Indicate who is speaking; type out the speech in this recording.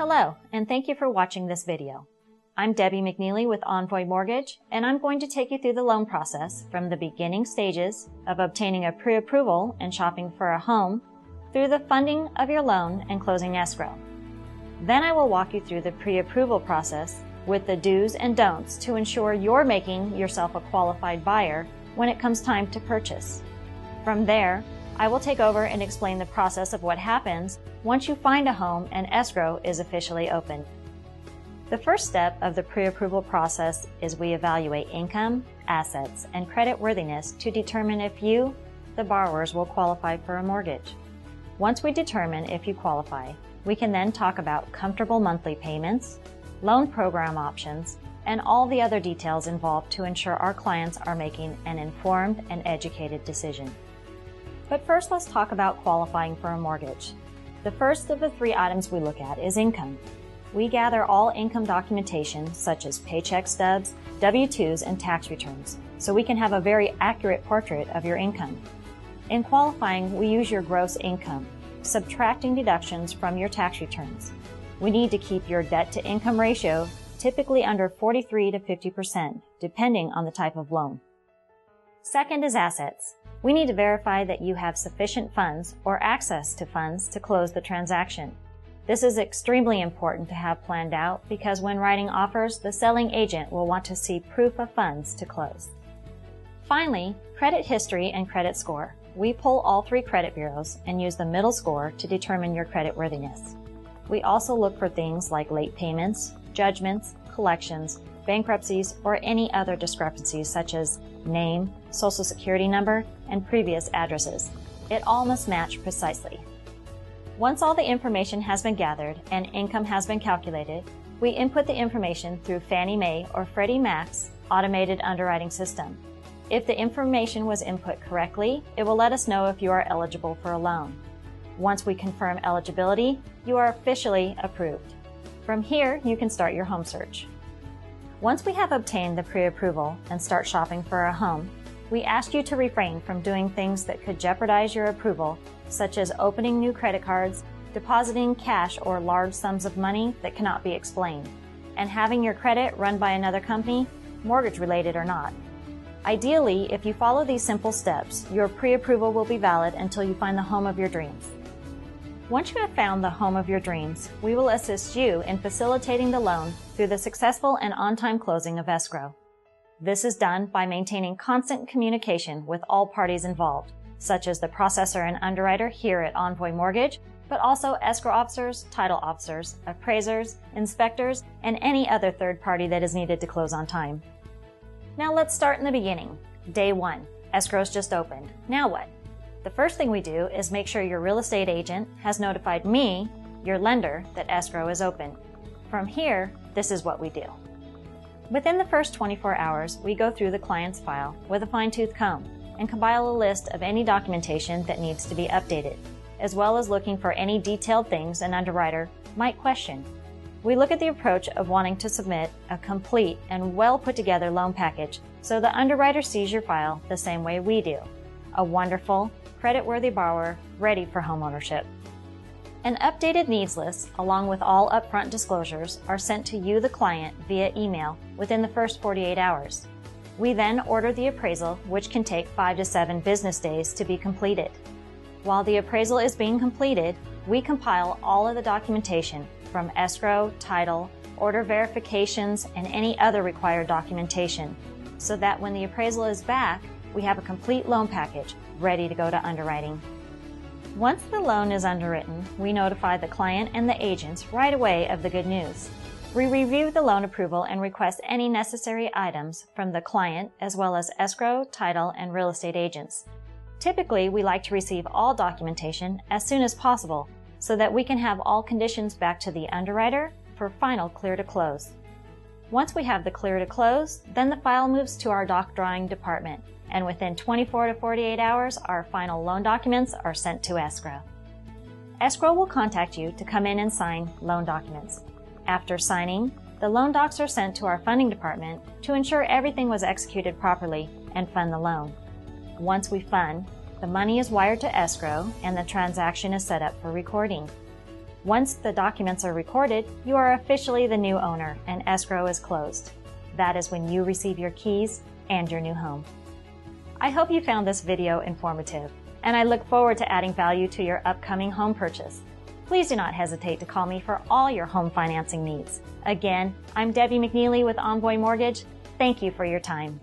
Speaker 1: Hello, and thank you for watching this video. I'm Debby McNeely with Envoy Mortgage, and I'm going to take you through the loan process from the beginning stages of obtaining a pre-approval and shopping for a home through the funding of your loan and closing escrow. Then I will walk you through the pre-approval process with the do's and don'ts to ensure you're making yourself a qualified buyer when it comes time to purchase. From there, I will take over and explain the process of what happens once you find a home and escrow is officially opened. The first step of the pre-approval process is we evaluate income, assets, and creditworthiness to determine if you, the borrowers, will qualify for a mortgage. Once we determine if you qualify, we can then talk about comfortable monthly payments, loan program options, and all the other details involved to ensure our clients are making an informed and educated decision. But first, let's talk about qualifying for a mortgage. The first of the three items we look at is income. We gather all income documentation such as paycheck stubs, W-2s, and tax returns, so we can have a very accurate portrait of your income. In qualifying, we use your gross income, subtracting deductions from your tax returns. We need to keep your debt-to-income ratio typically under 43 to 50%, depending on the type of loan. Second is assets. We need to verify that you have sufficient funds or access to funds to close the transaction. This is extremely important to have planned out because when writing offers, the selling agent will want to see proof of funds to close. Finally, credit history and credit score. We pull all three credit bureaus and use the middle score to determine your creditworthiness. We also look for things like late payments, judgments, collections, bankruptcies, or any other discrepancies such as name, social security number, and previous addresses. It all must match precisely. Once all the information has been gathered and income has been calculated, we input the information through Fannie Mae or Freddie Mac's automated underwriting system. If the information was input correctly, it will let us know if you are eligible for a loan. Once we confirm eligibility, you are officially approved. From here, you can start your home search. Once we have obtained the pre-approval and start shopping for a home, we ask you to refrain from doing things that could jeopardize your approval, such as opening new credit cards, depositing cash or large sums of money that cannot be explained, and having your credit run by another company, mortgage-related or not. Ideally, if you follow these simple steps, your pre-approval will be valid until you find the home of your dreams. Once you have found the home of your dreams, we will assist you in facilitating the loan through the successful and on-time closing of escrow. This is done by maintaining constant communication with all parties involved, such as the processor and underwriter here at Envoy Mortgage, but also escrow officers, title officers, appraisers, inspectors, and any other third party that is needed to close on time. Now let's start in the beginning. Day 1. Escrow's just opened. Now what? The first thing we do is make sure your real estate agent has notified me, your lender, that escrow is open. From here, this is what we do. Within the first 24 hours, we go through the client's file with a fine-tooth comb and compile a list of any documentation that needs to be updated, as well as looking for any detailed things an underwriter might question. We look at the approach of wanting to submit a complete and well put together loan package so the underwriter sees your file the same way we do. A wonderful, credit-worthy borrower ready for homeownership. An updated needs list, along with all upfront disclosures, are sent to you, the client, via email within the first 48 hours. We then order the appraisal, which can take 5 to 7 business days to be completed. While the appraisal is being completed, we compile all of the documentation from escrow, title, order verifications, and any other required documentation, so that when the appraisal is back, we have a complete loan package ready to go to underwriting. Once the loan is underwritten, we notify the client and the agents right away of the good news. We review the loan approval and request any necessary items from the client as well as escrow, title, and real estate agents. Typically, we like to receive all documentation as soon as possible so that we can have all conditions back to the underwriter for final clear to close. Once we have the clear to close, then the file moves to our doc drawing department, and within 24 to 48 hours, our final loan documents are sent to escrow. Escrow will contact you to come in and sign loan documents. After signing, the loan docs are sent to our funding department to ensure everything was executed properly and fund the loan. Once we fund, the money is wired to escrow and the transaction is set up for recording. Once the documents are recorded, you are officially the new owner and escrow is closed. That is when you receive your keys and your new home. I hope you found this video informative, and I look forward to adding value to your upcoming home purchase. Please do not hesitate to call me for all your home financing needs. Again, I'm Debby McNeely with Envoy Mortgage. Thank you for your time.